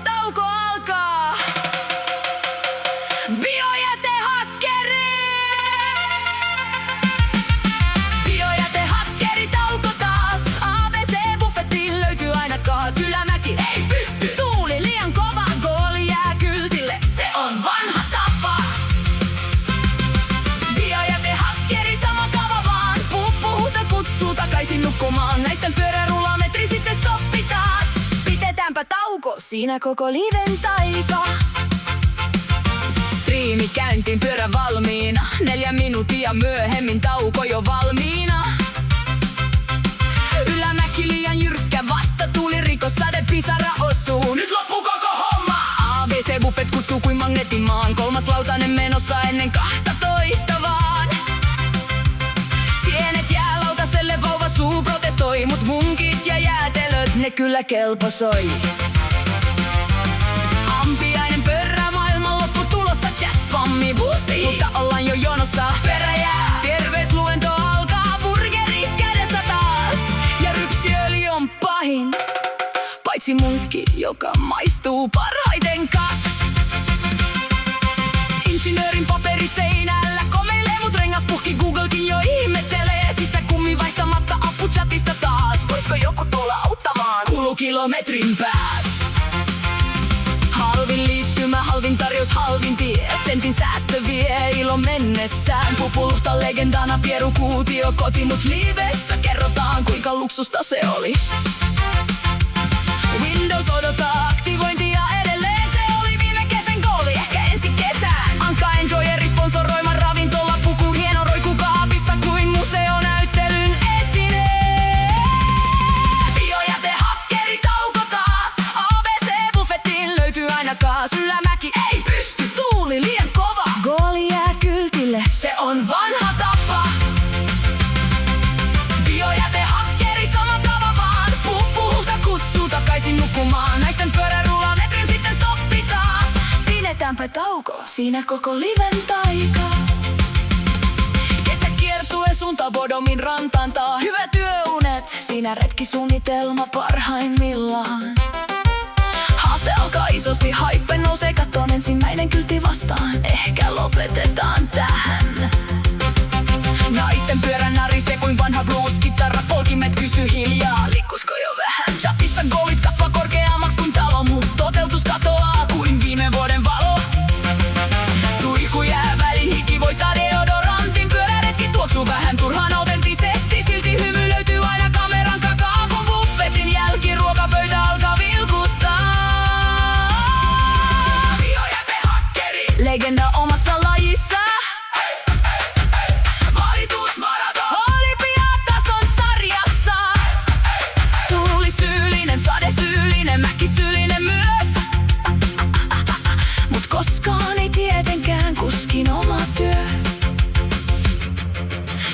tauko alkaa. Biojätehakkeri! Biojätehakkeri tauko taas. ABC-buffettiin löytyy aina kaas. Ylämäki ei pysty. Tuuli liian kova, gooli jää kyltille. Se on vanha tapa. Biojätehakkeri sama kava vaan. Puhuta kutsuu takaisin nukkumaan. Naisten pyörärullametri sitten stoppi taas. Pidetäänpä tauko, siinä koko liven taika. Striimi käyntiin, pyörä valmiina. 4 minuuttia myöhemmin tauko jo valmiina. Ylämäki liian jyrkkä, vasta tuli rikos, sade pisara osuu. Nyt loppuu koko homma. ABC Buffet kutsuu kuin magnetimaan. 3. lautanen menossa ennen 12 vaan. Sienet jää lautaselle, vauva suu protestoi. Mut munkit ja jäätelöt, ne kyllä kelposoi. Ampiainen pörrä, maailman loppu tulossa. Chat-spammi boosti, mutta ollaan jo jonossa. Peräjää, terveysluento alkaa. Burgeri kädessä taas. Ja rypsiöljy on pahin, paitsi munkki, joka maistuu parhaiten kas. Insinöörin paperit seinällä komeilee, mut rengas puhki, Googlekin jo ihmettelee. Sisäkummi vaihtamatta appuchatista taas. Voisko joku tulla auttamaan? Kulukilometrin pääs. Halvin liittymä, halvin tarjous, halvin tie. Sentin säästö vie ilo mennessään. Pupuluhta legendana, Pieru Kuutio koti, mut livessä kerrotaan kuinka luksusta se oli. Windows odottaa aktivointia edelleen. Se oli viime kesän goali, ehkä ensi kesään. Anka Enjoyeri sponsoroima ravintola, puku hieno roiku kaapissa kuin museonäyttelyn esine. Biojätehakkeri tauko taas. ABC Buffettiin löytyy aina kaas. Ylämäki ei pysty, tuuli liian kova, gooli jää kyltille. Se on vanha tapa. Biojätehakkeri sama kava vaan. Puhta kutsuu takaisin nukkumaan. Naisten pyörärullametrin sitten stoppi taas. Pidetäänpä tauko, siinä koko liven taika. Kesäkiertue suunta Bodomin rantaan taas. Hyvät yöunet, siinä retkisuunnitelma parhaimmillaan. Haaste alkaa isosti, hype nousee kattoon, ensimmäinen kyltti vastaan. Ehkä lopetetaan tähän. Naisten pyörä narisee kuin vanha blues-kitarra. Polkimet kysy hiljaa, liikkusko jo vähän? Chatissa goolit kasvaa korkeammaks kuin talo, mut toteutus katoaa kuin viime vuoden valo. Suihku jää väliin, hiki voittaa deodorantin. Pyöräretki tuoksuu vähän turhaan autenttisesti. Silti hymy löytyy aina kameran takaa, kun buffetin jälki ruokapöytä alkaa vilkuttaa. Biojätehakkeri, legenda omassa lajissa. Mäkisyyllinen myös. Mut koskaan ei tietenkään kuskin oma työ.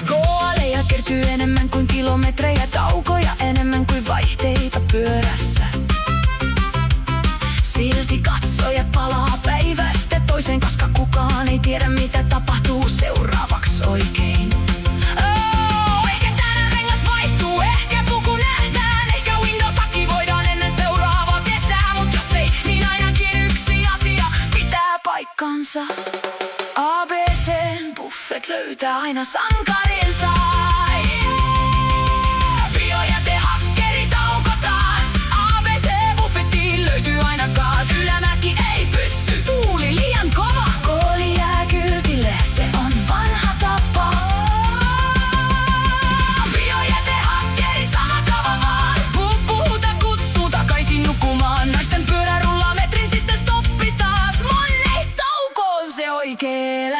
Goaleja kertyy enemmän kuin kilometrejä, taukoja enemmän kuin vaihteita pyörässä. Silti katsojat palaa päivästä toiseen, koska kukaan ei tiedä mitä tapahtuu seuraavaksi oikein. ABC:n Buffet löytää aina sankarinsa. Biojätehakkeri tauko taas. ABC Buffettiin löytyy aina kaas. Ylämäki ei pysty, tuuli liian kova, gooli jää kyltille. Se on vanha tapa. Biojätehakkeri sama kava vaan. Puhuta kutsuu takaisin nukkumaan. Naisten pyörärullametrin sitten stoppi taas. Se oikee